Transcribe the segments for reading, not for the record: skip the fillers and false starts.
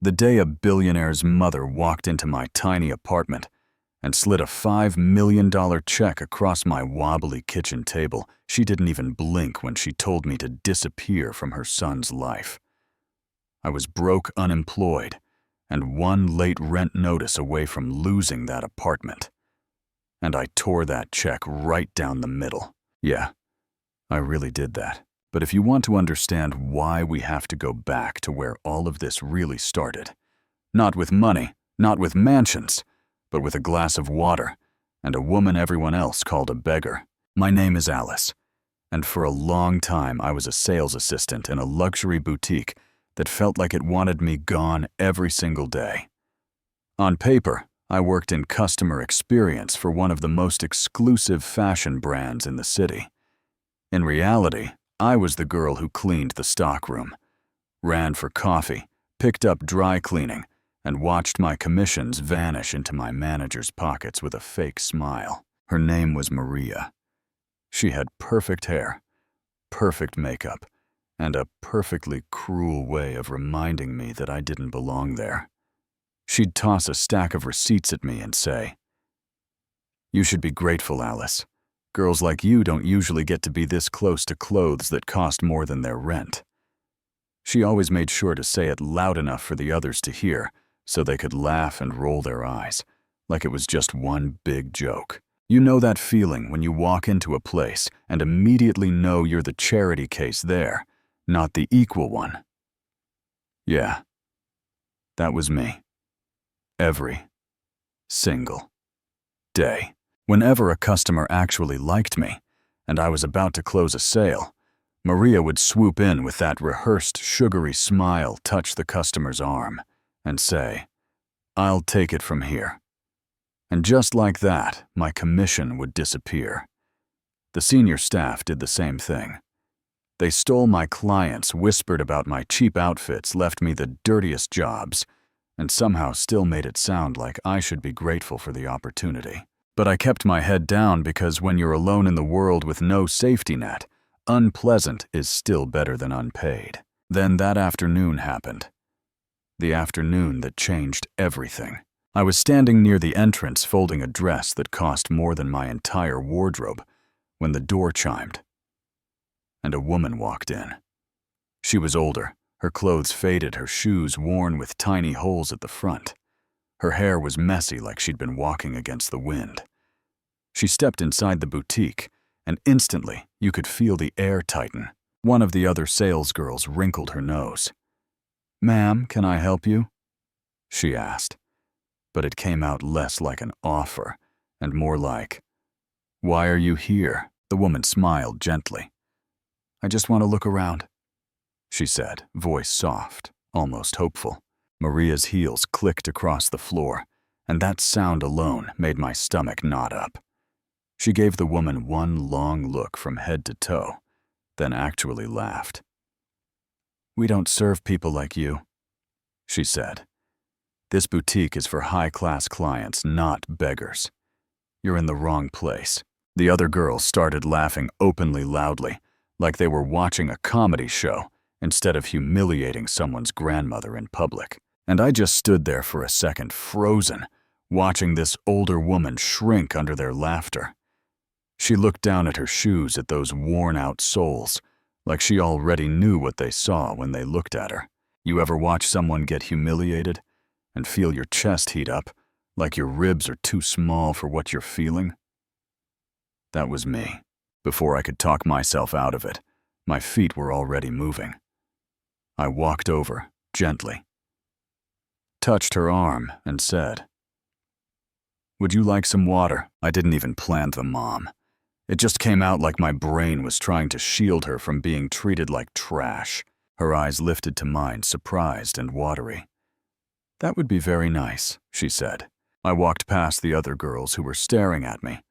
The day a billionaire's mother walked into my tiny apartment and slid a $5 million check across my wobbly kitchen table, she didn't even blink when she told me to disappear from her son's life. I was broke, unemployed, and one late rent notice away from losing that apartment. And I tore that check right down the middle. Yeah, I really did that. But if you want to understand why we have to go back to where all of this really started, not with money, not with mansions, but with a glass of water and a woman everyone else called a beggar. My name is Alice, and for a long time I was a sales assistant in a luxury boutique that felt like it wanted me gone every single day. On paper, I worked in customer experience for one of the most exclusive fashion brands in the city. In reality, I was the girl who cleaned the stockroom, ran for coffee, picked up dry cleaning, and watched my commissions vanish into my manager's pockets with a fake smile. Her name was Maria. She had perfect hair, perfect makeup, and a perfectly cruel way of reminding me that I didn't belong there. She'd toss a stack of receipts at me and say, "You should be grateful, Alice. Girls like you don't usually get to be this close to clothes that cost more than their rent." She always made sure to say it loud enough for the others to hear, so they could laugh and roll their eyes, like it was just one big joke. You know that feeling when you walk into a place and immediately know you're the charity case there, not the equal one? Yeah, that was me. Every single day. Whenever a customer actually liked me, and I was about to close a sale, Maria would swoop in with that rehearsed, sugary smile, touch the customer's arm, and say, "I'll take it from here." And just like that, my commission would disappear. The senior staff did the same thing. They stole my clients, whispered about my cheap outfits, left me the dirtiest jobs, and somehow still made it sound like I should be grateful for the opportunity. But I kept my head down because when you're alone in the world with no safety net, unpleasant is still better than unpaid. Then that afternoon happened. The afternoon that changed everything. I was standing near the entrance folding a dress that cost more than my entire wardrobe when the door chimed, and a woman walked in. She was older, her clothes faded, her shoes worn with tiny holes at the front. Her hair was messy like she'd been walking against the wind. She stepped inside the boutique, and instantly you could feel the air tighten. One of the other sales girls wrinkled her nose. "Ma'am, can I help you?" she asked, but it came out less like an offer and more like, "Why are you here?" The woman smiled gently. "I just want to look around," she said, voice soft, almost hopeful. Maria's heels clicked across the floor, and that sound alone made my stomach knot up. She gave the woman one long look from head to toe, then actually laughed. "We don't serve people like you," she said. "This boutique is for high-class clients, not beggars. You're in the wrong place." The other girls started laughing openly loudly, like they were watching a comedy show instead of humiliating someone's grandmother in public. And I just stood there for a second, frozen, watching this older woman shrink under their laughter. She looked down at her shoes, at those worn-out soles, like she already knew what they saw when they looked at her. You ever watch someone get humiliated and feel your chest heat up, like your ribs are too small for what you're feeling? That was me. Before I could talk myself out of it, my feet were already moving. I walked over, gently, touched her arm, and said, "Would you like some water?" I didn't even plant the mom. It just came out like my brain was trying to shield her from being treated like trash. Her eyes lifted to mine, surprised and watery. "That would be very nice," she said. I walked past the other girls who were staring at me,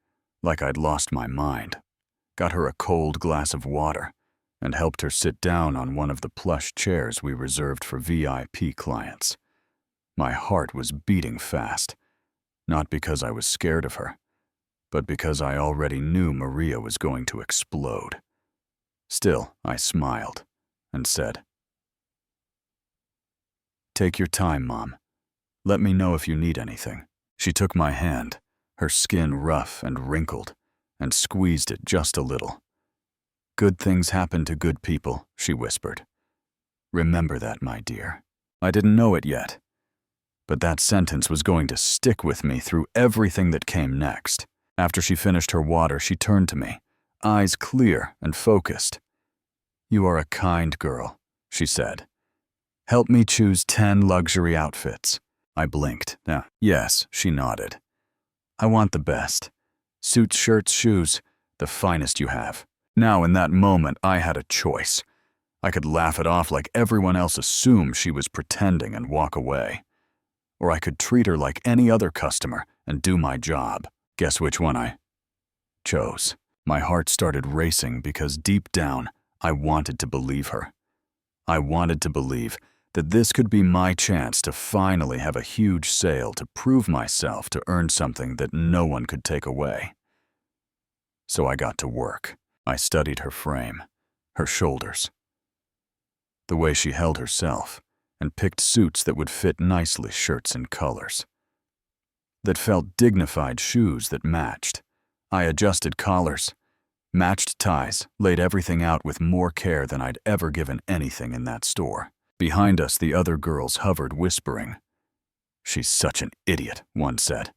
like I'd lost my mind, got her a cold glass of water, and helped her sit down on one of the plush chairs we reserved for VIP clients. My heart was beating fast, not because I was scared of her, but because I already knew Maria was going to explode. Still, I smiled and said, Take your time, Mom. Let me know if you need anything. She took my hand, her skin rough and wrinkled, and squeezed it just a little. Good things happen to good people, she whispered. Remember that, my dear. I didn't know it yet, but that sentence was going to stick with me through everything that came next. After she finished her water, she turned to me, eyes clear and focused. You are a kind girl, she said. Help me choose 10 luxury outfits. I blinked. Yes, she nodded. I want the best. Suits, shirts, shoes, the finest you have. Now, in that moment, I had a choice. I could laugh it off like everyone else assumed she was pretending and walk away. Or I could treat her like any other customer and do my job. Guess which one I chose? My heart started racing because deep down, I wanted to believe her. I wanted to believe that this could be my chance to finally have a huge sale to prove myself to earn something that no one could take away. So I got to work. I studied her frame, her shoulders, the way she held herself, and picked suits that would fit nicely, shirts and colors, that felt dignified, shoes that matched. I adjusted collars, matched ties, laid everything out with more care than I'd ever given anything in that store. Behind us, the other girls hovered, whispering. She's such an idiot, one said.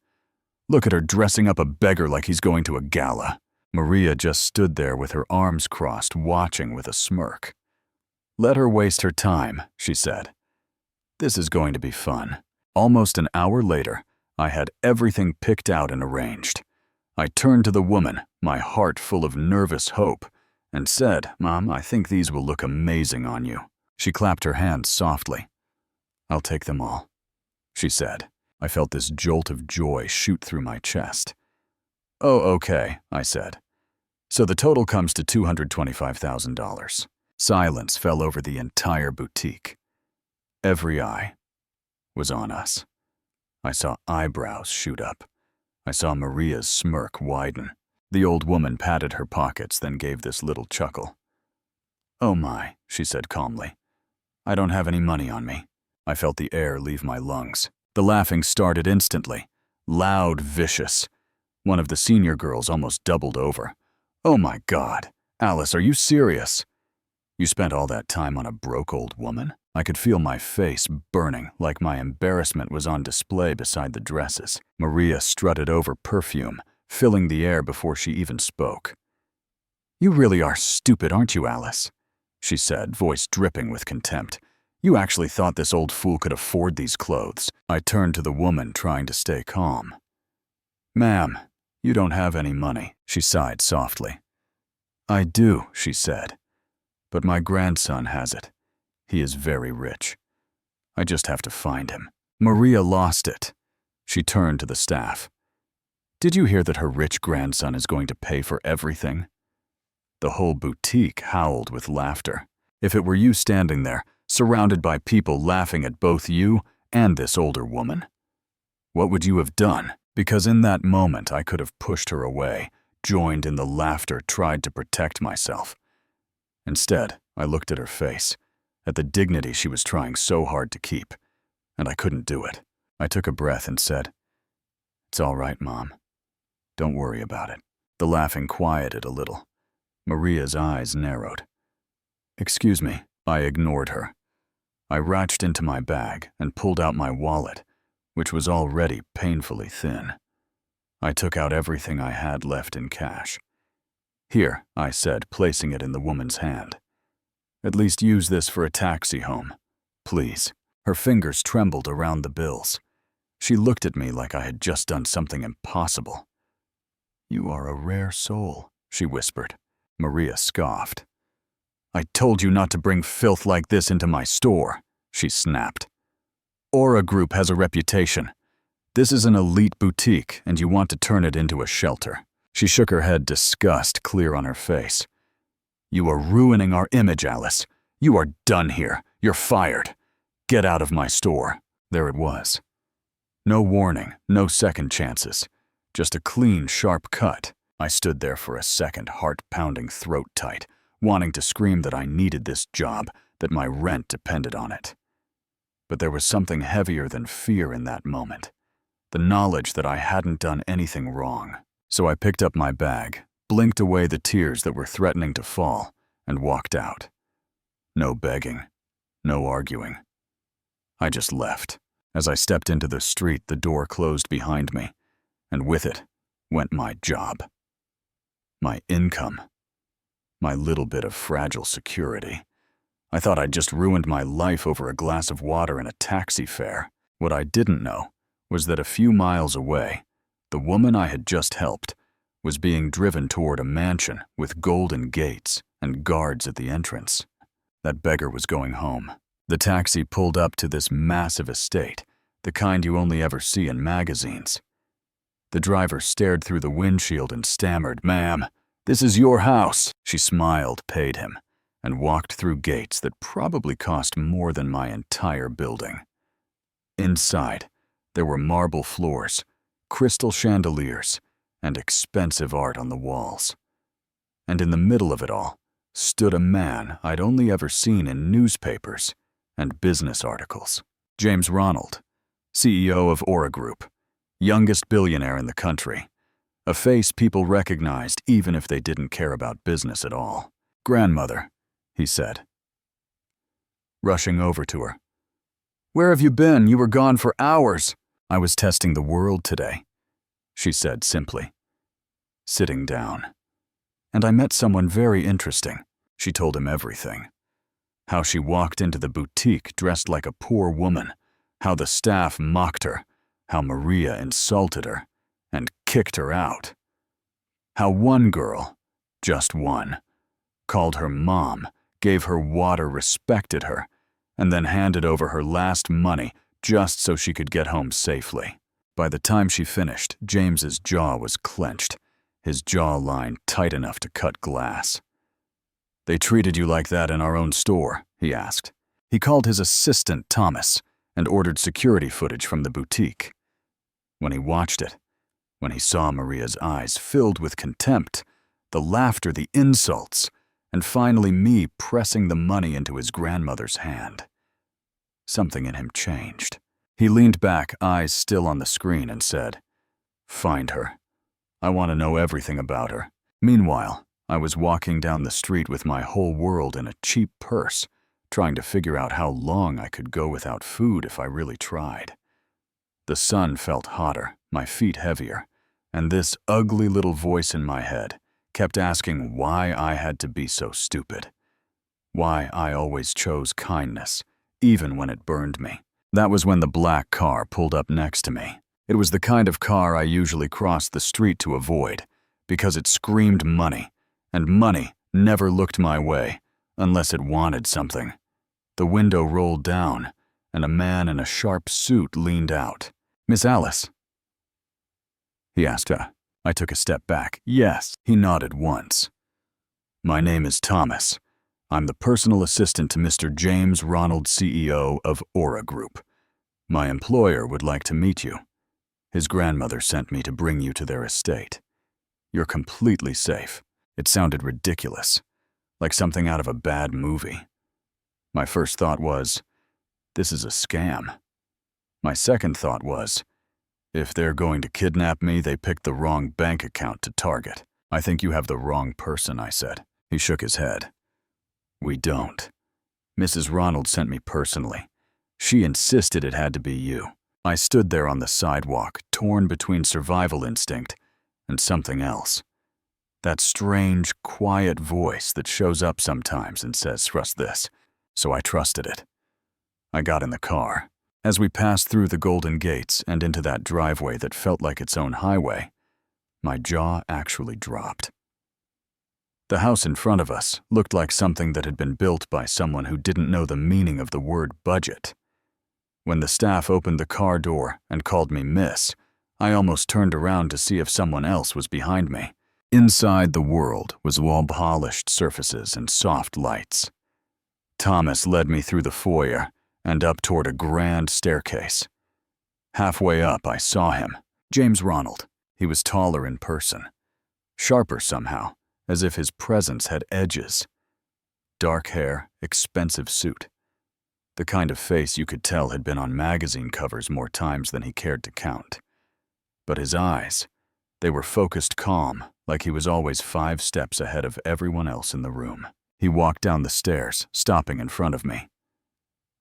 Look at her dressing up a beggar like he's going to a gala. Maria just stood there with her arms crossed, watching with a smirk. Let her waste her time, she said. This is going to be fun. Almost an hour later, I had everything picked out and arranged. I turned to the woman, my heart full of nervous hope, and said, Mom, I think these will look amazing on you. She clapped her hands softly. I'll take them all, she said. I felt this jolt of joy shoot through my chest. Oh, okay, I said. So the total comes to $225,000. Silence fell over the entire boutique. Every eye was on us. I saw eyebrows shoot up. I saw Maria's smirk widen. The old woman patted her pockets, then gave this little chuckle. Oh my, she said calmly. I don't have any money on me. I felt the air leave my lungs. The laughing started instantly. Loud, vicious. One of the senior girls almost doubled over. Oh my God, Alice, are you serious? You spent all that time on a broke old woman? I could feel my face burning, like my embarrassment was on display beside the dresses. Maria strutted over perfume, filling the air before she even spoke. You really are stupid, aren't you, Alice? She said, voice dripping with contempt. You actually thought this old fool could afford these clothes. I turned to the woman, trying to stay calm. Ma'am, you don't have any money, she sighed softly. I do, she said, but my grandson has it. He is very rich. I just have to find him. Maria lost it. She turned to the staff. Did you hear that her rich grandson is going to pay for everything? The whole boutique howled with laughter. If it were you standing there, surrounded by people laughing at both you and this older woman, what would you have done? Because in that moment I could have pushed her away, joined in the laughter, tried to protect myself. Instead, I looked at her face, at the dignity she was trying so hard to keep, and I couldn't do it. I took a breath and said, It's all right, Mom. Don't worry about it. The laughing quieted a little. Maria's eyes narrowed. Excuse me, I ignored her. I reached into my bag and pulled out my wallet, which was already painfully thin. I took out everything I had left in cash. Here, I said, placing it in the woman's hand. At least use this for a taxi home. Please. Her fingers trembled around the bills. She looked at me like I had just done something impossible. You are a rare soul, she whispered. Maria scoffed. I told you not to bring filth like this into my store, she snapped. Aura Group has a reputation. This is an elite boutique, and you want to turn it into a shelter. She shook her head, disgust clear on her face. You are ruining our image, Alice. You are done here. You're fired. Get out of my store. There it was. No warning, no second chances. Just a clean, sharp cut. I stood there for a second, heart pounding, throat tight, wanting to scream that I needed this job, that my rent depended on it. But there was something heavier than fear in that moment. The knowledge that I hadn't done anything wrong. So I picked up my bag, blinked away the tears that were threatening to fall, and walked out. No begging, no arguing. I just left. As I stepped into the street, the door closed behind me, and with it went my job, my income, my little bit of fragile security. I thought I'd just ruined my life over a glass of water and a taxi fare. What I didn't know was that a few miles away, the woman I had just helped was being driven toward a mansion with golden gates and guards at the entrance. That beggar was going home. The taxi pulled up to this massive estate, the kind you only ever see in magazines. The driver stared through the windshield and stammered, "Ma'am, this is your house." She smiled, paid him, and walked through gates that probably cost more than my entire building. Inside, there were marble floors, crystal chandeliers, and expensive art on the walls. And in the middle of it all stood a man I'd only ever seen in newspapers and business articles. James Ronald, CEO of Aura Group, youngest billionaire in the country, a face people recognized even if they didn't care about business at all. "Grandmother," he said, rushing over to her. "Where have you been? You were gone for hours." "I was testing the world today," she said simply, sitting down. "And I met someone very interesting." She told him everything. How she walked into the boutique dressed like a poor woman, how the staff mocked her, how Maria insulted her and kicked her out. How one girl, just one, called her mom, gave her water, respected her, and then handed over her last money just so she could get home safely. By the time she finished, James's jaw was clenched, his jawline tight enough to cut glass. "They treated you like that in our own store?" he asked. He called his assistant Thomas and ordered security footage from the boutique. When he watched it, when he saw Maria's eyes filled with contempt, the laughter, the insults, and finally me pressing the money into his grandmother's hand, something in him changed. He leaned back, eyes still on the screen, and said, "Find her. I want to know everything about her." Meanwhile, I was walking down the street with my whole world in a cheap purse, trying to figure out how long I could go without food if I really tried. The sun felt hotter, my feet heavier, and this ugly little voice in my head kept asking why I had to be so stupid, why I always chose kindness, even when it burned me. That was when the black car pulled up next to me. It was the kind of car I usually crossed the street to avoid, because it screamed money, and money never looked my way unless it wanted something. The window rolled down, and a man in a sharp suit leaned out. "Miss Alice?" he asked her. I took a step back. "Yes." He nodded once. "My name is Thomas. I'm the personal assistant to Mr. James Ronald, CEO of Aura Group. My employer would like to meet you. His grandmother sent me to bring you to their estate. You're completely safe." It sounded ridiculous, like something out of a bad movie. My first thought was, this is a scam. My second thought was, if they're going to kidnap me, they picked the wrong bank account to target. "I think you have the wrong person," I said. He shook his head. "We don't. Mrs. Ronald sent me personally. She insisted it had to be you." I stood there on the sidewalk, torn between survival instinct and something else. That strange, quiet voice that shows up sometimes and says, "Trust this." So I trusted it. I got in the car. As we passed through the golden gates and into that driveway that felt like its own highway, my jaw actually dropped. The house in front of us looked like something that had been built by someone who didn't know the meaning of the word budget. When the staff opened the car door and called me Miss, I almost turned around to see if someone else was behind me. Inside, the world was all polished surfaces and soft lights. Thomas led me through the foyer and up toward a grand staircase. Halfway up, I saw him, James Ronald. He was taller in person, sharper somehow, as if his presence had edges. Dark hair, expensive suit. The kind of face you could tell had been on magazine covers more times than he cared to count. But his eyes, they were focused calm, like he was always 5 steps ahead of everyone else in the room. He walked down the stairs, stopping in front of me.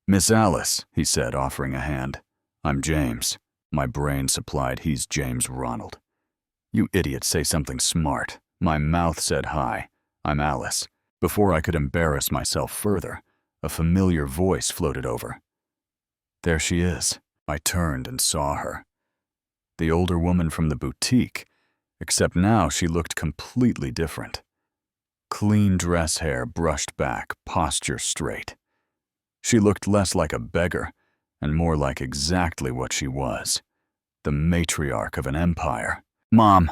"Miss Alice," he said, offering a hand. "I'm James." My brain supplied, "He's James Ronald." "You idiot, say something smart." My mouth said, "Hi, I'm Alice." Before I could embarrass myself further, a familiar voice floated over. "There she is." I turned and saw her. The older woman from the boutique, except now she looked completely different. Clean dress hair brushed back, posture straight. She looked less like a beggar and more like exactly what she was, the matriarch of an empire. "Mom,"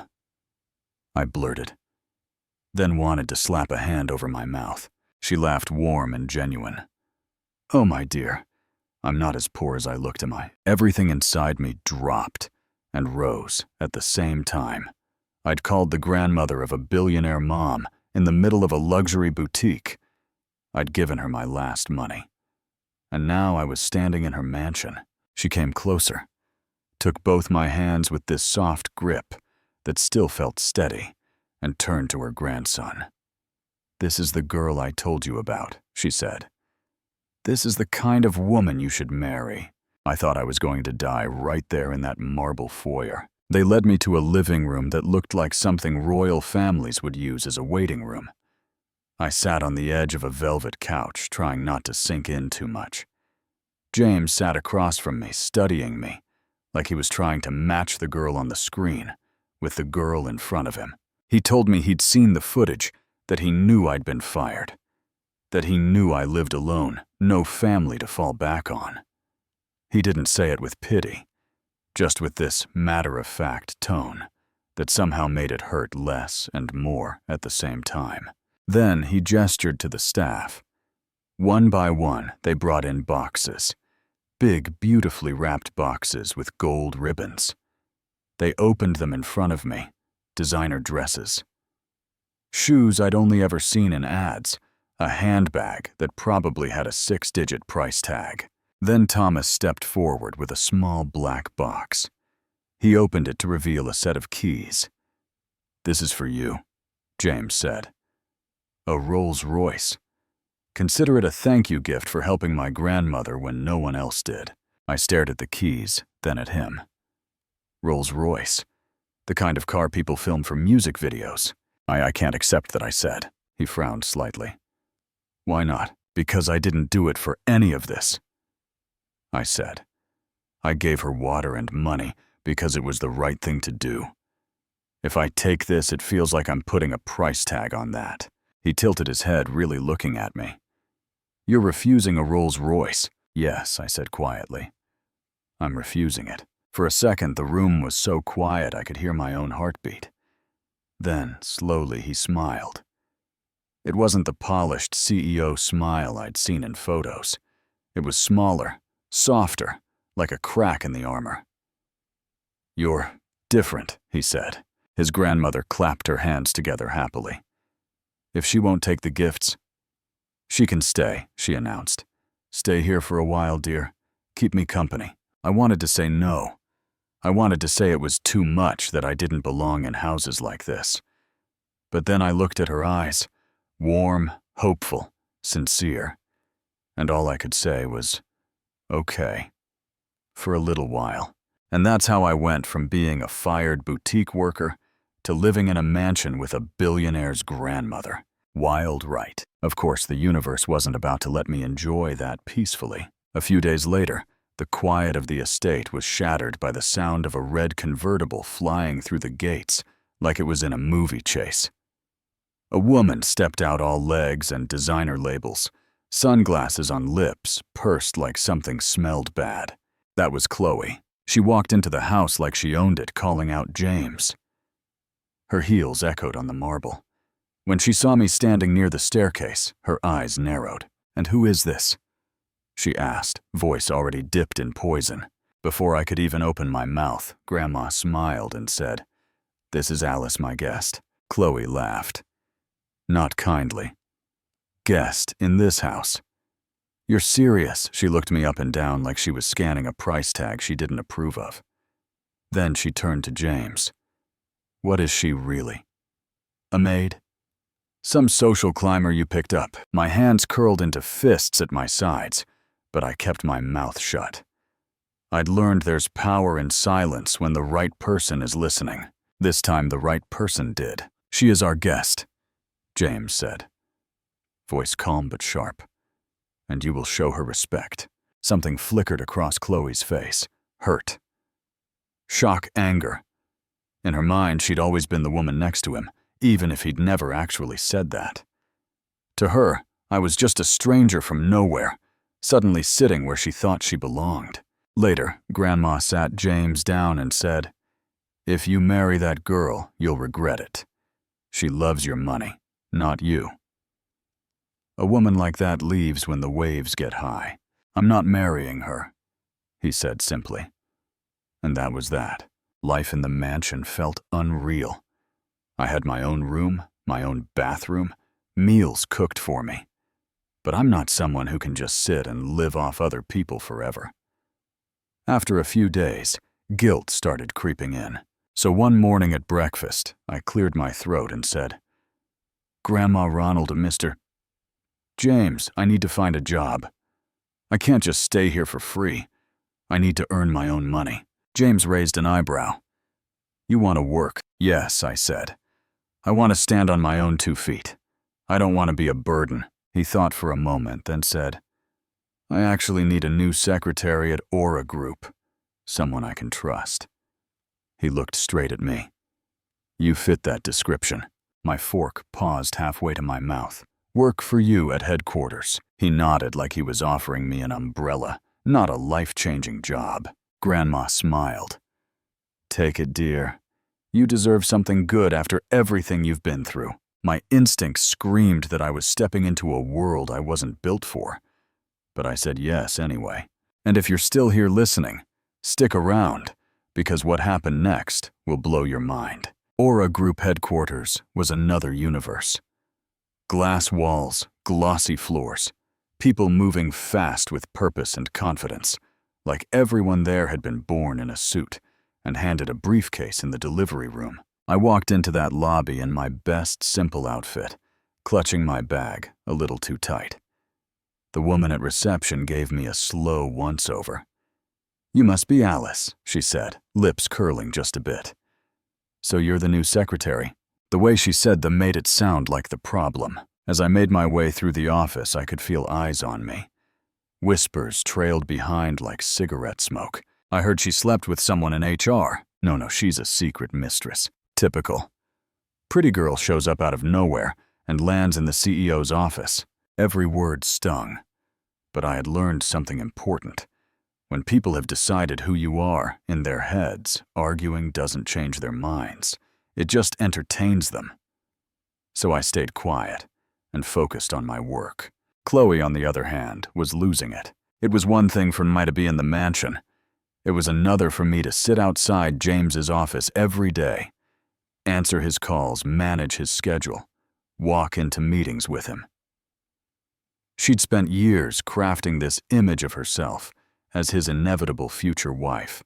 I blurted, then wanted to slap a hand over my mouth. She laughed, warm and genuine. "Oh, my dear, I'm not as poor as I looked, am I?" Everything inside me dropped and rose at the same time. I'd called the grandmother of a billionaire mom in the middle of a luxury boutique. I'd given her my last money. And now I was standing in her mansion. She came closer, took both my hands with this soft grip that still felt steady, and turned to her grandson. "This is the girl I told you about," she said. "This is the kind of woman you should marry." I thought I was going to die right there in that marble foyer. They led me to a living room that looked like something royal families would use as a waiting room. I sat on the edge of a velvet couch, trying not to sink in too much. James sat across from me, studying me, like he was trying to match the girl on the screen with the girl in front of him. He told me he'd seen the footage, that he knew I'd been fired, that he knew I lived alone, no family to fall back on. He didn't say it with pity, just with this matter-of-fact tone that somehow made it hurt less and more at the same time. Then he gestured to the staff. One by one, they brought in boxes, big, beautifully wrapped boxes with gold ribbons. They opened them in front of me, designer dresses. Shoes I'd only ever seen in ads, a handbag that probably had a 6-digit price tag. Then Thomas stepped forward with a small black box. He opened it to reveal a set of keys. "This is for you," James said. "A Rolls-Royce. Consider it a thank you gift for helping my grandmother when no one else did." I stared at the keys, then at him. Rolls-Royce. The kind of car people film for music videos. I can't accept that, I said. He frowned slightly. "Why not?" "Because I didn't do it for any of this," I said. "I gave her water and money because it was the right thing to do. If I take this, it feels like I'm putting a price tag on that." He tilted his head, really looking at me. "You're refusing a Rolls-Royce." "Yes," I said quietly. "I'm refusing it." For a second, the room was so quiet I could hear my own heartbeat. Then, slowly, he smiled. It wasn't the polished CEO smile I'd seen in photos. It was smaller, softer, like a crack in the armor. "You're different," he said. His grandmother clapped her hands together happily. "If she won't take the gifts, she can stay," she announced. "Stay here for a while, dear. Keep me company." I wanted to say no. I wanted to say it was too much, that I didn't belong in houses like this. But then I looked at her eyes, warm, hopeful, sincere, and all I could say was, "Okay," for a little while. And that's how I went from being a fired boutique worker to living in a mansion with a billionaire's grandmother. Wild, right? Of course, the universe wasn't about to let me enjoy that peacefully. A few days later, the quiet of the estate was shattered by the sound of a red convertible flying through the gates like it was in a movie chase. A woman stepped out, all legs and designer labels, sunglasses on lips, pursed like something smelled bad. That was Chloe. She walked into the house like she owned it, calling out James. Her heels echoed on the marble. When she saw me standing near the staircase, her eyes narrowed. "And who is this?" she asked, voice already dipped in poison. Before I could even open my mouth, Grandma smiled and said, "This is Alice, my guest." Chloe laughed. Not kindly. "Guest in this house. You're serious? She looked me up and down like she was scanning a price tag she didn't approve of. Then she turned to James. What is she really? A maid? Some social climber you picked up. My hands curled into fists at my sides, but I kept my mouth shut. I'd learned there's power in silence when the right person is listening. This time the right person did. She is our guest, James said, voice calm but sharp. And you will show her respect. Something flickered across Chloe's face. Hurt. Shock, anger. In her mind, she'd always been the woman next to him, even if he'd never actually said that. To her, I was just a stranger from nowhere, suddenly sitting where she thought she belonged. Later, Grandma sat James down and said, "If you marry that girl, you'll regret it. She loves your money, not you. A woman like that leaves when the waves get high. I'm not marrying her," he said simply. And that was that. Life in the mansion felt unreal. I had my own room, my own bathroom, meals cooked for me. But I'm not someone who can just sit and live off other people forever. After a few days, guilt started creeping in. So one morning at breakfast, I cleared my throat and said, "Grandma Ronald and Mr. James, I need to find a job. I can't just stay here for free. I need to earn my own money." James raised an eyebrow. "You want to work?" "Yes," I said. "I want to stand on my own 2 feet. I don't want to be a burden." He thought for a moment, then said, "I actually need a new secretary at Aura Group, someone I can trust." He looked straight at me. "You fit that description." My fork paused halfway to my mouth. "Work for you at headquarters." He nodded like he was offering me an umbrella, not a life-changing job. Grandma smiled. "Take it, dear. You deserve something good after everything you've been through." My instincts screamed that I was stepping into a world I wasn't built for. But I said yes anyway. And if you're still here listening, stick around, because what happened next will blow your mind. Aura Group headquarters was another universe. Glass walls, glossy floors, people moving fast with purpose and confidence, like everyone there had been born in a suit and handed a briefcase in the delivery room. I walked into that lobby in my best simple outfit, clutching my bag a little too tight. The woman at reception gave me a slow once-over. "You must be Alice," she said, lips curling just a bit. "So you're the new secretary?" The way she said them made it sound like the problem. As I made my way through the office, I could feel eyes on me. Whispers trailed behind like cigarette smoke. "I heard she slept with someone in HR." No, she's a secret mistress." Typical. Pretty girl shows up out of nowhere and lands in the CEO's office. Every word stung. But I had learned something important. When people have decided who you are in their heads, arguing doesn't change their minds. It just entertains them. So I stayed quiet and focused on my work. Chloe, on the other hand, was losing it. It was one thing for me to be in the mansion. It was another for me to sit outside James's office every day, answer his calls, manage his schedule, walk into meetings with him. She'd spent years crafting this image of herself as his inevitable future wife.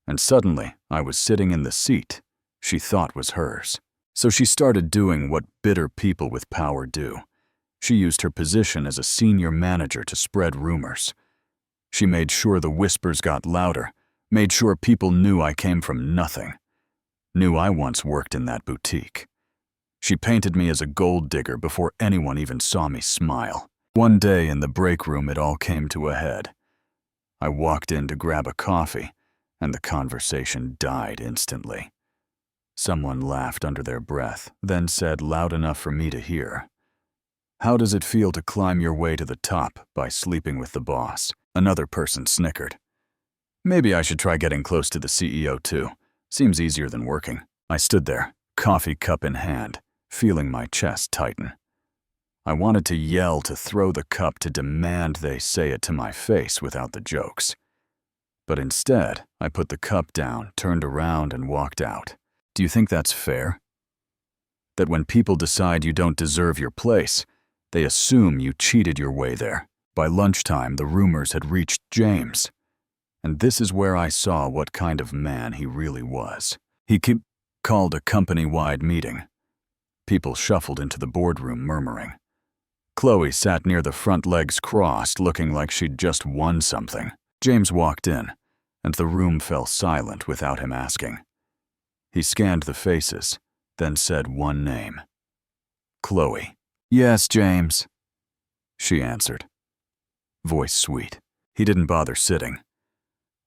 And suddenly, I was sitting in the seat she thought was hers. So she started doing what bitter people with power do. She used her position as a senior manager to spread rumors. She made sure the whispers got louder, made sure people knew I came from nothing, knew I once worked in that boutique. She painted me as a gold digger before anyone even saw me smile. One day in the break room, it all came to a head. I walked in to grab a coffee, and the conversation died instantly. Someone laughed under their breath, then said loud enough for me to hear, "How does it feel to climb your way to the top by sleeping with the boss?" Another person snickered. "Maybe I should try getting close to the CEO too. Seems easier than working." I stood there, coffee cup in hand, feeling my chest tighten. I wanted to yell, to throw the cup, to demand they say it to my face without the jokes. But instead, I put the cup down, turned around, and walked out. Do you think that's fair? That when people decide you don't deserve your place, they assume you cheated your way there. By lunchtime, the rumors had reached James. And this is where I saw what kind of man he really was. He called a company-wide meeting. People shuffled into the boardroom murmuring. Chloe sat near the front, legs crossed, looking like she'd just won something. James walked in, and the room fell silent without him asking. He scanned the faces, then said one name. Chloe. "Yes, James," she answered. Voice sweet. He didn't bother sitting.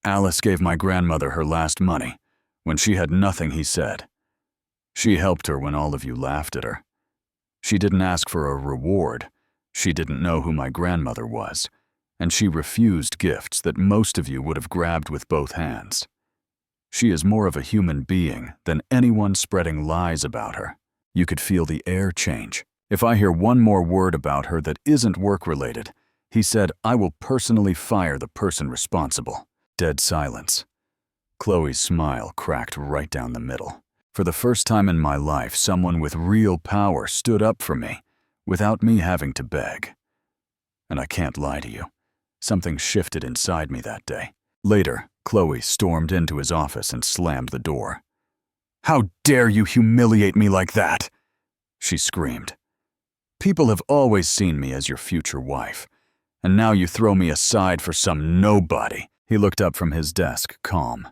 "Alice gave my grandmother her last money. When she had nothing," he said. "She helped her when all of you laughed at her. She didn't ask for a reward. She didn't know who my grandmother was, and she refused gifts that most of you would have grabbed with both hands. She is more of a human being than anyone spreading lies about her." You could feel the air change. "If I hear one more word about her that isn't work-related," he said, "I will personally fire the person responsible." Dead silence. Chloe's smile cracked right down the middle. For the first time in my life, someone with real power stood up for me, without me having to beg. And I can't lie to you, something shifted inside me that day. Later, Chloe stormed into his office and slammed the door. "How dare you humiliate me like that?" she screamed. "People have always seen me as your future wife, and now you throw me aside for some nobody." He looked up from his desk, calm.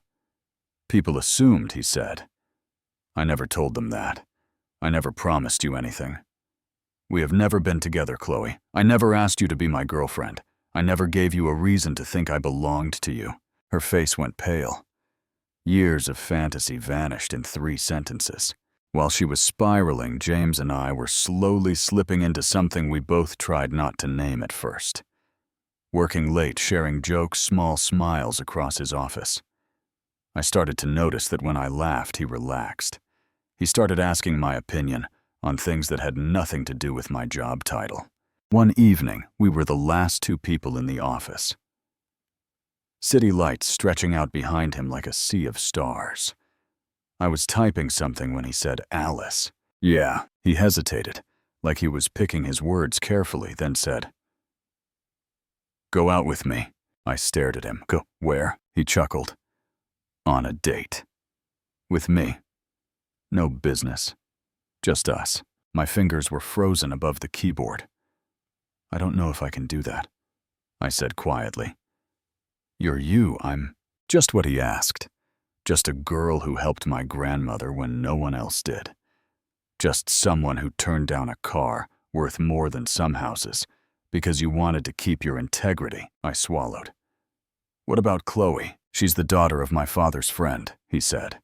"People assumed," he said. "I never told them that. I never promised you anything. We have never been together, Chloe. I never asked you to be my girlfriend. I never gave you a reason to think I belonged to you." Her face went pale. Years of fantasy vanished in 3 sentences. While she was spiraling, James and I were slowly slipping into something we both tried not to name at first. Working late, sharing jokes, small smiles across his office. I started to notice that when I laughed, he relaxed. He started asking my opinion on things that had nothing to do with my job title. One evening, we were the last 2 people in the office. City lights stretching out behind him like a sea of stars. I was typing something when he said, "Alice." "Yeah." He hesitated, like he was picking his words carefully, then said, "Go out with me." I stared at him. "Go where?" He chuckled. "On a date. With me. No business. Just us." My fingers were frozen above the keyboard. "I don't know if I can do that," I said quietly. "You're you. I'm..." Just what he asked. Just a girl who helped my grandmother when no one else did. Just someone who turned down a car worth more than some houses because you wanted to keep your integrity. I swallowed. "What about Chloe? She's the daughter of my father's friend," he said.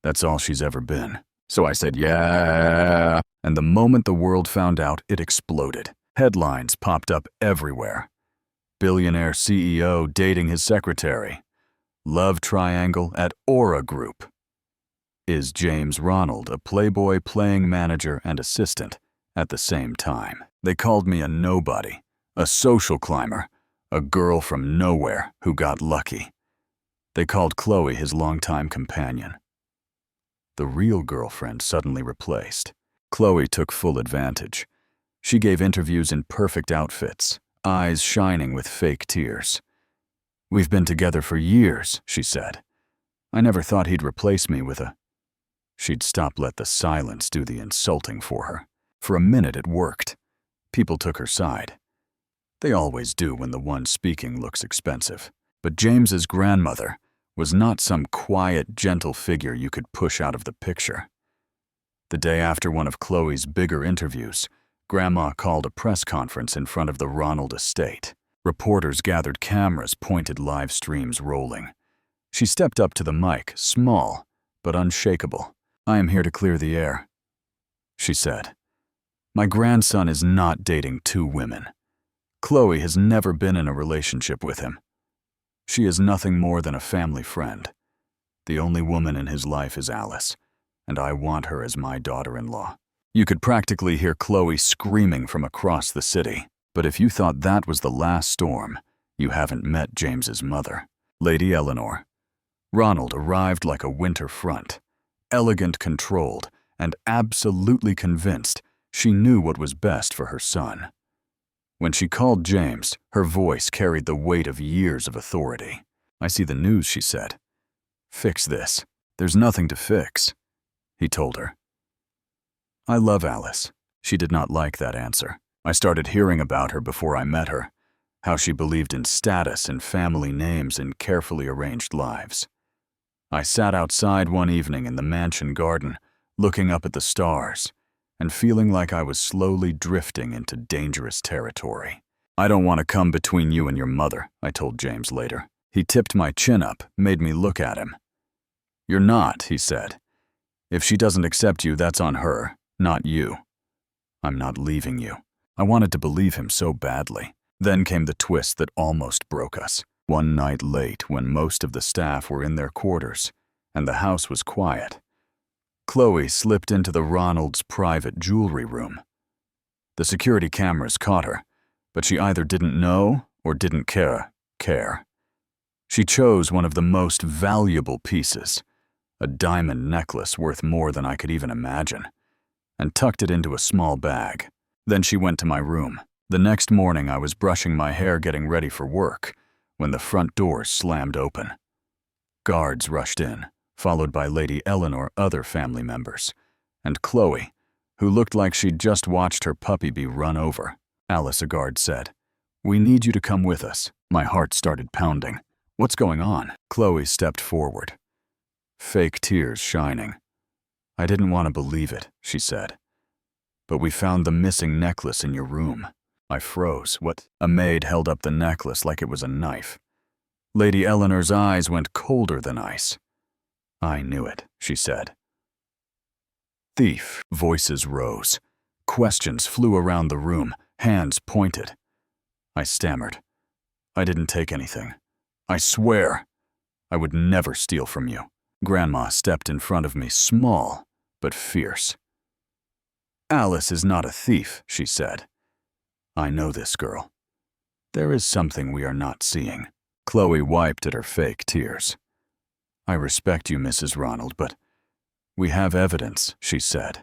"That's all she's ever been." So I said, "Yeah." And the moment the world found out, it exploded. Headlines popped up everywhere. Billionaire CEO dating his secretary. Love triangle at Aura Group. Is James Ronald a playboy playing manager and assistant at the same time? They called me a nobody, a social climber, a girl from nowhere who got lucky. They called Chloe his longtime companion. The real girlfriend suddenly replaced. Chloe took full advantage. She gave interviews in perfect outfits, eyes shining with fake tears. "We've been together for years," she said. "I never thought he'd replace me with a..." She'd stop, let the silence do the insulting for her. For a minute it worked. People took her side. They always do when the one speaking looks expensive. But James's grandmother was not some quiet, gentle figure you could push out of the picture. The day after one of Chloe's bigger interviews, Grandma called a press conference in front of the Ronald estate. Reporters gathered, cameras pointed, live streams rolling. She stepped up to the mic, small but unshakable. "I am here to clear the air," she said. "My grandson is not dating 2 women. Chloe has never been in a relationship with him. She is nothing more than a family friend. The only woman in his life is Alice, and I want her as my daughter-in-law." You could practically hear Chloe screaming from across the city. But if you thought that was the last storm, you haven't met James's mother, Lady Eleanor. Ronald arrived like a winter front, elegant, controlled, and absolutely convinced she knew what was best for her son. When she called James, her voice carried the weight of years of authority. "I see the news," she said. "Fix this." "There's nothing to fix," he told her. "I love Alice." She did not like that answer. I started hearing about her before I met her, how she believed in status and family names and carefully arranged lives. I sat outside one evening in the mansion garden, looking up at the stars, and feeling like I was slowly drifting into dangerous territory. "I don't want to come between you and your mother," I told James later. He tipped my chin up, made me look at him. "You're not," he said. "If she doesn't accept you, that's on her, not you. I'm not leaving you." I wanted to believe him so badly. Then came the twist that almost broke us. One night late, when most of the staff were in their quarters and the house was quiet, Chloe slipped into the Ronalds' private jewelry room. The security cameras caught her, but she either didn't know or didn't care. She chose one of the most valuable pieces, a diamond necklace worth more than I could even imagine, and tucked it into a small bag. Then she went to my room. The next morning I was brushing my hair getting ready for work when the front doors slammed open. Guards rushed in, followed by Lady Eleanor, other family members, and Chloe, who looked like she'd just watched her puppy be run over. "Alice," a guard said, "we need you to come with us." My heart started pounding. "What's going on?" Chloe stepped forward, fake tears shining. "I didn't want to believe it," she said. "But we found the missing necklace in your room." I froze. "What?" A maid held up the necklace like it was a knife. Lady Eleanor's eyes went colder than ice. "I knew it," she said. "Thief." Voices rose. Questions flew around the room, hands pointed. I stammered. "I didn't take anything. I swear I would never steal from you." Grandma stepped in front of me, small but fierce. "Alice is not a thief," she said. "I know this girl. There is something we are not seeing." Chloe wiped at her fake tears. "I respect you, Mrs. Ronald, but we have evidence," she said.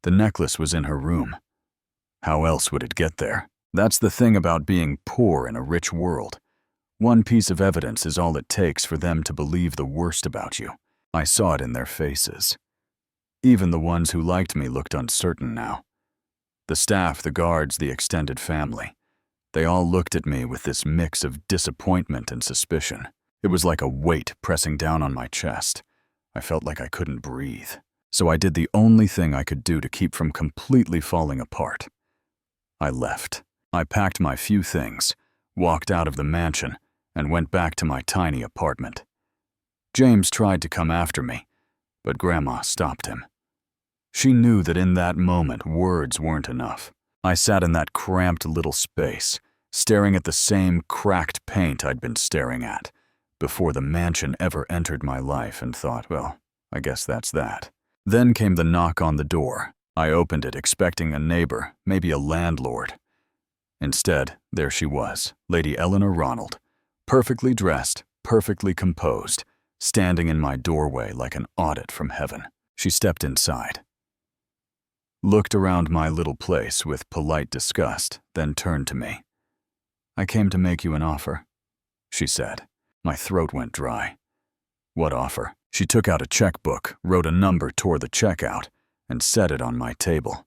"The necklace was in her room. How else would it get there?" That's the thing about being poor in a rich world. One piece of evidence is all it takes for them to believe the worst about you. I saw it in their faces. Even the ones who liked me looked uncertain now. The staff, the guards, the extended family. They all looked at me with this mix of disappointment and suspicion. It was like a weight pressing down on my chest. I felt like I couldn't breathe. So I did the only thing I could do to keep from completely falling apart. I left. I packed my few things, walked out of the mansion, and went back to my tiny apartment. James tried to come after me, but Grandma stopped him. She knew that in that moment words weren't enough. I sat in that cramped little space, staring at the same cracked paint I'd been staring at before the mansion ever entered my life, and thought, well, I guess that's that. Then came the knock on the door. I opened it expecting a neighbor, maybe a landlord. Instead, there she was, Lady Eleanor Ronald, perfectly dressed, perfectly composed, standing in my doorway like an audit from heaven. She stepped inside, looked around my little place with polite disgust, then turned to me. "I came to make you an offer," she said. My throat went dry. "What offer?" She took out a checkbook, wrote a number, tore the check out, and set it on my table.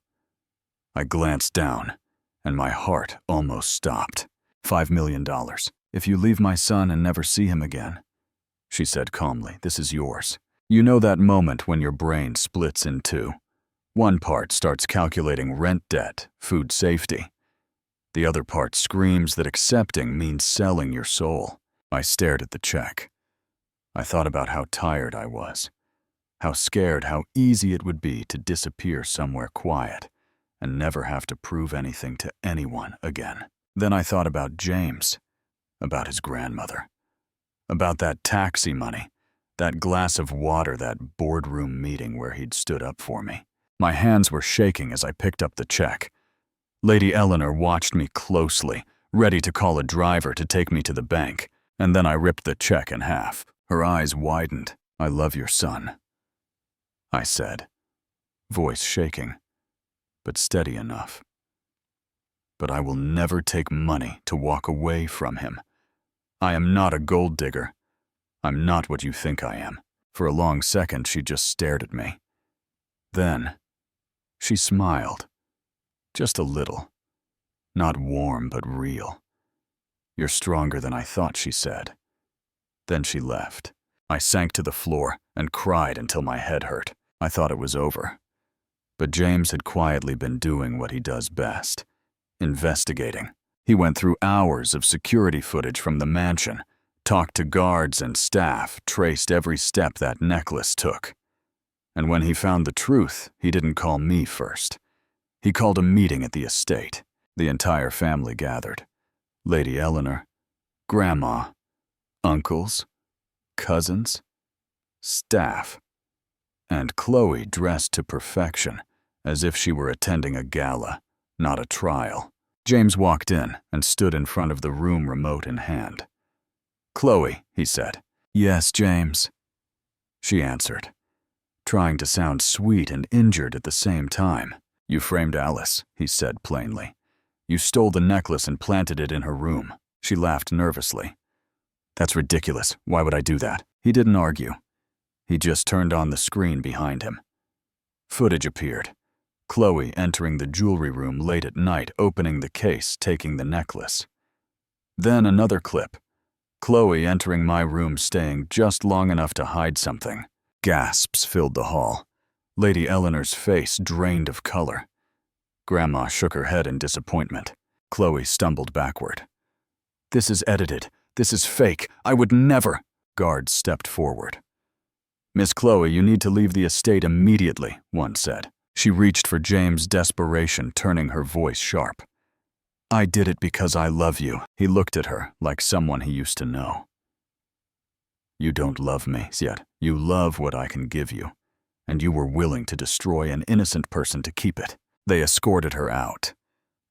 I glanced down, and my heart almost stopped. $5 million. "If you leave my son and never see him again," she said calmly, "this is yours." You know that moment when your brain splits in two. One part starts calculating rent debt, food safety. The other part screams that accepting means selling your soul. I stared at the check. I thought about how tired I was, how scared, how easy it would be to disappear somewhere quiet and never have to prove anything to anyone again. Then I thought about James, about his grandmother, about that taxi money, that glass of water, that boardroom meeting where he'd stood up for me. My hands were shaking as I picked up the check. Lady Eleanor watched me closely, ready to call a driver to take me to the bank, and then I ripped the check in half. Her eyes widened. "I love your son," I said, voice shaking, but steady enough. but I will never take money to walk away from him. I am not a gold digger. I'm not what you think I am." For a long second, she just stared at me. Then, she smiled. Just a little. Not warm, but real. "You're stronger than I thought," she said. Then she left. I sank to the floor and cried until my head hurt. I thought it was over. But James had quietly been doing what he does best: investigating. He went through hours of security footage from the mansion, talked to guards and staff, traced every step that necklace took. And when he found the truth, he didn't call me first. He called a meeting at the estate. The entire family gathered. Lady Eleanor, Grandma, uncles, cousins, staff, and Chloe dressed to perfection, as if she were attending a gala, not a trial. James walked in and stood in front of the room, remote in hand. "Chloe," he said. "Yes, James," she answered, trying to sound sweet and injured at the same time. "You framed Alice," he said plainly. "You stole the necklace and planted it in her room." She laughed nervously. "That's ridiculous. Why would I do that?" He didn't argue. He just turned on the screen behind him. Footage appeared. Chloe entering the jewelry room late at night, opening the case, taking the necklace. Then another clip. Chloe entering my room, staying just long enough to hide something. Gasps filled the hall. Lady Eleanor's face drained of color. Grandma shook her head in disappointment. Chloe stumbled backward. "This is edited. This is fake. I would never." Guards stepped forward. "Miss Chloe, you need to leave the estate immediately," one said. She reached for James' desperation, turning her voice sharp. "I did it because I love you." He looked at her like someone he used to know. "You don't love me, yet you love what I can give you, and you were willing to destroy an innocent person to keep it." They escorted her out.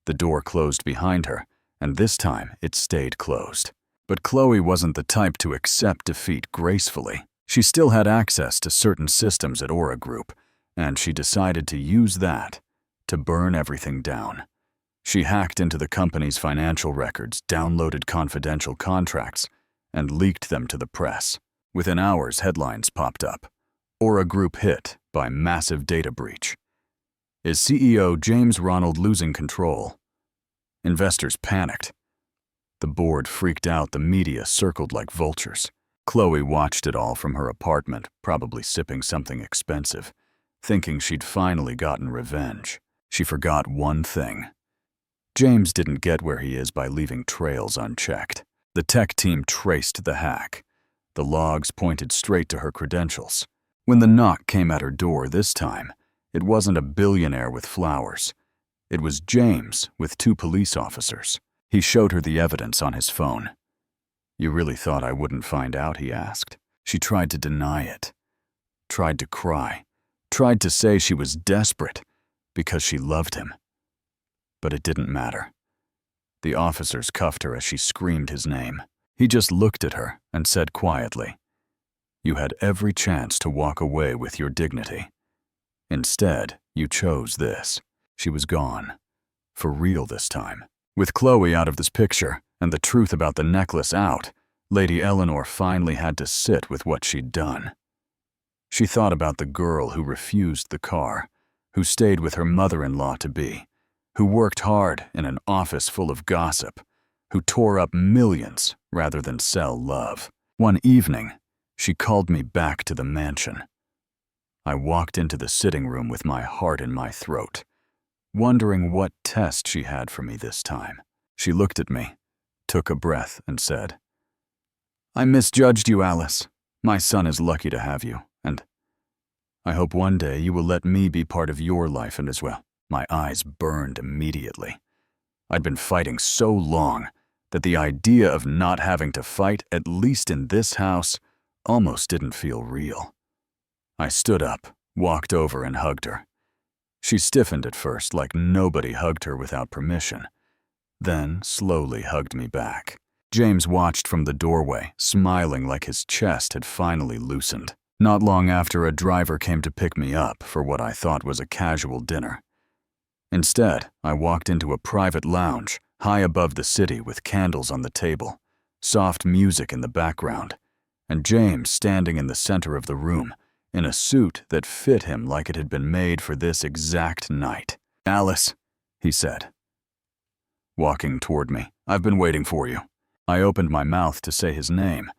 The door closed behind her, and this time it stayed closed. But Chloe wasn't the type to accept defeat gracefully. She still had access to certain systems at Aura Group, and she decided to use that to burn everything down. She hacked into the company's financial records, downloaded confidential contracts, and leaked them to the press. Within hours, headlines popped up. Aura Group hit by massive data breach. Is CEO James Ronald losing control? Investors panicked. The board freaked out, the media circled like vultures. Chloe watched it all from her apartment, probably sipping something expensive, thinking she'd finally gotten revenge. She forgot one thing. James didn't get where he is by leaving trails unchecked. The tech team traced the hack. The logs pointed straight to her credentials. When the knock came at her door this time, it wasn't a billionaire with flowers. It was James with 2 police officers. He showed her the evidence on his phone. "You really thought I wouldn't find out?" he asked. She tried to deny it. Tried to cry. Tried to say she was desperate because she loved him. But it didn't matter. The officers cuffed her as she screamed his name. He just looked at her and said quietly, "You had every chance to walk away with your dignity. Instead, you chose this." She was gone. For real this time. With Chloe out of this picture and the truth about the necklace out, Lady Eleanor finally had to sit with what she'd done. She thought about the girl who refused the car, who stayed with her mother-in-law-to-be, who worked hard in an office full of gossip, who tore up millions rather than sell love. One evening, she called me back to the mansion. I walked into the sitting room with my heart in my throat, wondering what test she had for me this time. She looked at me, took a breath, and said, "I misjudged you, Alice. My son is lucky to have you, and I hope one day you will let me be part of your life and as well." My eyes burned immediately. I'd been fighting so long that the idea of not having to fight, at least in this house, almost didn't feel real. I stood up, walked over, and hugged her. She stiffened at first, like nobody hugged her without permission, then slowly hugged me back. James watched from the doorway, smiling like his chest had finally loosened. Not long after, a driver came to pick me up for what I thought was a casual dinner. Instead, I walked into a private lounge, high above the city with candles on the table, soft music in the background, and James standing in the center of the room, in a suit that fit him like it had been made for this exact night. "Alice," he said, walking toward me, "I've been waiting for you." I opened my mouth to say his name,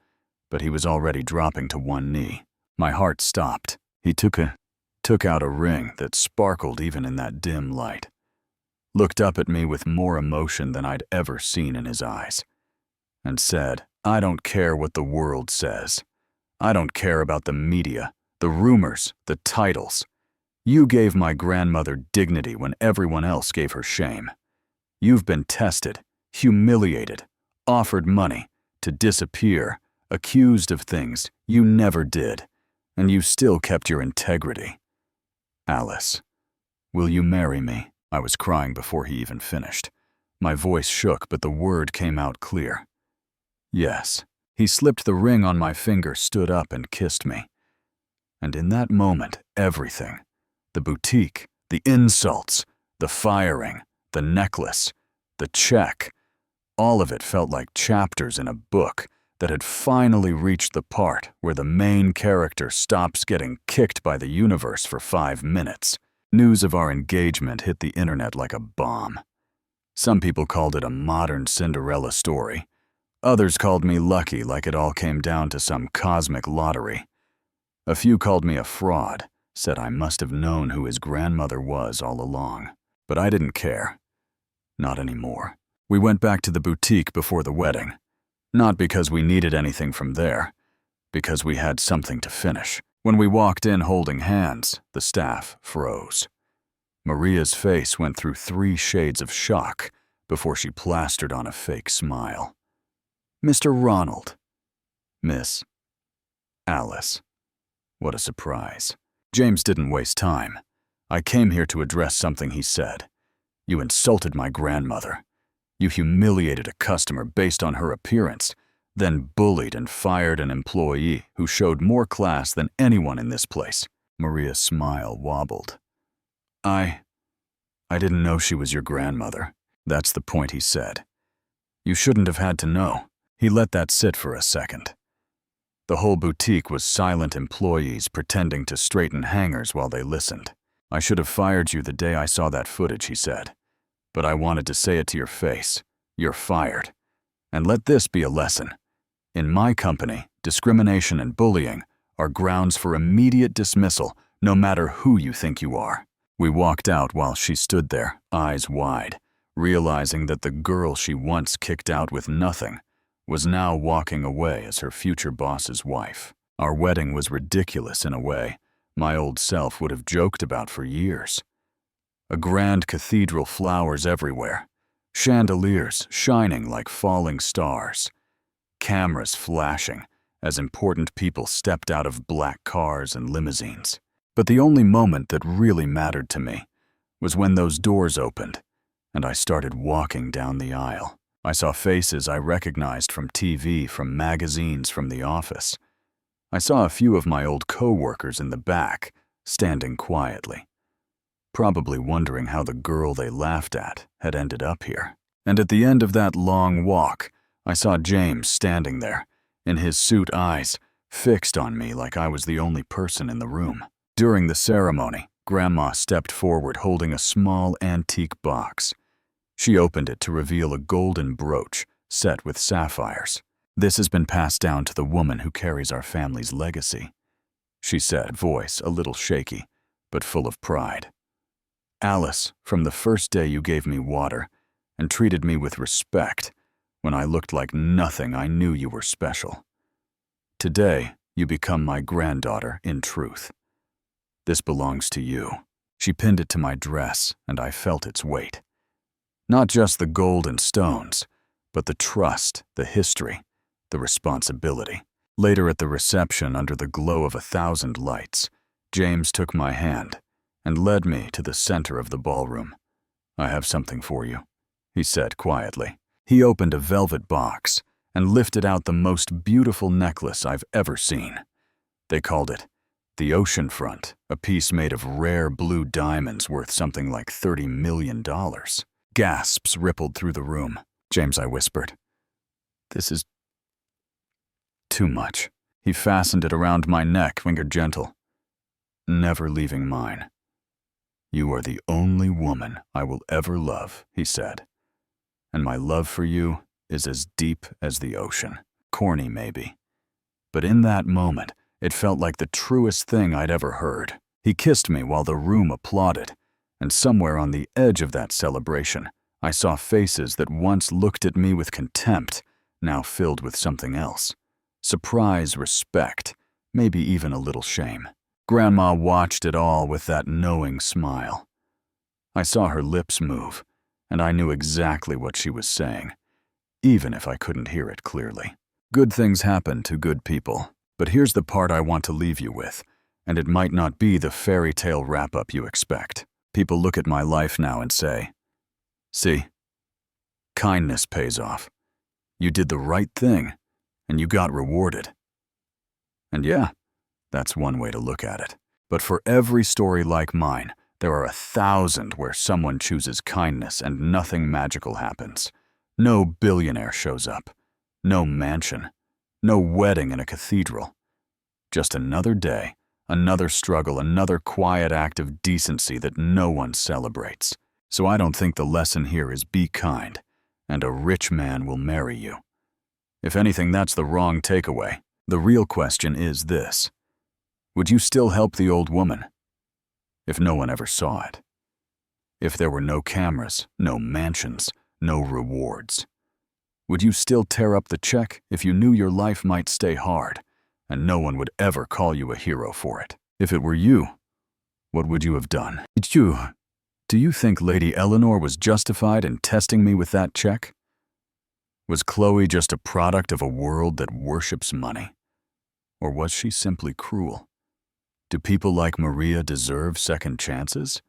but he was already dropping to one knee. My heart stopped. He took out a ring that sparkled even in that dim light, looked up at me with more emotion than I'd ever seen in his eyes, and said, "I don't care what the world says. I don't care about the media, the rumors, the titles. You gave my grandmother dignity when everyone else gave her shame. You've been tested, humiliated, offered money, to disappear, accused of things you never did, and you still kept your integrity. Alice, will you marry me?" I was crying before he even finished. My voice shook, but the word came out clear. "Yes." He slipped the ring on my finger, stood up, and kissed me. And in that moment, everything, the boutique, the insults, the firing, the necklace, the check, all of it felt like chapters in a book that had finally reached the part where the main character stops getting kicked by the universe for 5 minutes. News of our engagement hit the internet like a bomb. Some people called it a modern Cinderella story. Others called me lucky, like it all came down to some cosmic lottery. A few called me a fraud, said I must have known who his grandmother was all along. But I didn't care. Not anymore. We went back to the boutique before the wedding. Not because we needed anything from there, because we had something to finish. When we walked in holding hands, the staff froze. Maria's face went through 3 shades of shock before she plastered on a fake smile. "Mr. Ronald." "Miss Alice." What a surprise. James didn't waste time. "I came here to address something," he said. "You insulted my grandmother. You humiliated a customer based on her appearance, then bullied and fired an employee who showed more class than anyone in this place." Maria's smile wobbled. I didn't know she was your grandmother." "That's the point," he said. "You shouldn't have had to know." He let that sit for a second. The whole boutique was silent employees pretending to straighten hangers while they listened. "I should have fired you the day I saw that footage," he said. "But I wanted to say it to your face. You're fired. And let this be a lesson. In my company, discrimination and bullying are grounds for immediate dismissal, no matter who you think you are." We walked out while she stood there, eyes wide, realizing that the girl she once kicked out with nothing was now walking away as her future boss's wife. Our wedding was ridiculous in a way my old self would have joked about for years. A grand cathedral, flowers everywhere, chandeliers shining like falling stars, cameras flashing as important people stepped out of black cars and limousines. But the only moment that really mattered to me was when those doors opened and I started walking down the aisle. I saw faces I recognized from TV, from magazines, from the office. I saw a few of my old co-workers in the back, standing quietly, probably wondering how the girl they laughed at had ended up here. And at the end of that long walk, I saw James standing there, in his suit, eyes fixed on me like I was the only person in the room. During the ceremony, Grandma stepped forward holding a small antique box. She opened it to reveal a golden brooch set with sapphires. "This has been passed down to the woman who carries our family's legacy," she said, voice a little shaky, but full of pride. "Alice, from the first day you gave me water and treated me with respect, when I looked like nothing, I knew you were special. Today, you become my granddaughter in truth. This belongs to you." She pinned it to my dress, and I felt its weight. Not just the gold and stones, but the trust, the history, the responsibility. Later at the reception, under the glow of 1,000 lights, James took my hand and led me to the center of the ballroom. "I have something for you," he said quietly. He opened a velvet box and lifted out the most beautiful necklace I've ever seen. They called it The oceanfront, a piece made of rare blue diamonds worth something like $30 million. Gasps rippled through the room. "James," I whispered, "this is too much." He fastened it around my neck, fingered gentle. "Never leaving mine. You are the only woman I will ever love," he said. "And my love for you is as deep as the ocean." Corny, maybe. But in that moment, it felt like the truest thing I'd ever heard. He kissed me while the room applauded, and somewhere on the edge of that celebration, I saw faces that once looked at me with contempt, now filled with something else. Surprise, respect, maybe even a little shame. Grandma watched it all with that knowing smile. I saw her lips move, and I knew exactly what she was saying, even if I couldn't hear it clearly. Good things happen to good people, but here's the part I want to leave you with, and it might not be the fairy tale wrap-up you expect. People look at my life now and say, "See, kindness pays off. You did the right thing, and you got rewarded." And yeah, that's one way to look at it. But for every story like mine, there are 1,000 where someone chooses kindness and nothing magical happens. No billionaire shows up. No mansion. No wedding in a cathedral. Just another day, another struggle, another quiet act of decency that no one celebrates. So I don't think the lesson here is be kind, and a rich man will marry you. If anything, that's the wrong takeaway. The real question is this: would you still help the old woman if no one ever saw it? If there were no cameras, no mansions, no rewards? Would you still tear up the check if you knew your life might stay hard and no one would ever call you a hero for it? If it were you, what would you have done? Do you think Lady Eleanor was justified in testing me with that check? Was Chloe just a product of a world that worships money? Or was she simply cruel? Do people like Maria deserve second chances?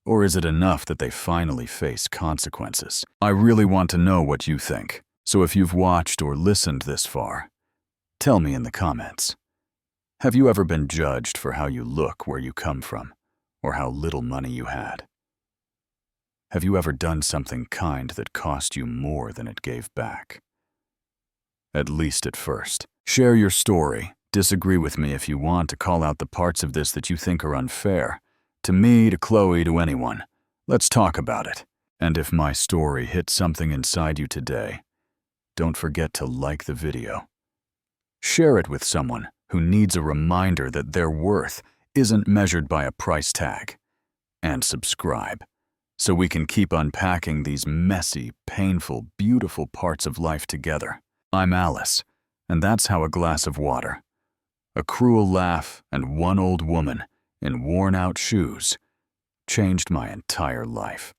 Or is it enough that they finally face consequences? I really want to know what you think. So if you've watched or listened this far, tell me in the comments. Have you ever been judged for how you look where you come from, or how little money you had? Have you ever done something kind that cost you more than it gave back? At least at first. Share your story. Disagree with me if you want to call out the parts of this that you think are unfair. To me, to Chloe, to anyone. Let's talk about it. And if my story hit something inside you today, don't forget to like the video. Share it with someone who needs a reminder that their worth isn't measured by a price tag. And subscribe, so we can keep unpacking these messy, painful, beautiful parts of life together. I'm Alice, and that's how a glass of water, a cruel laugh, and one old woman in worn-out shoes changed my entire life.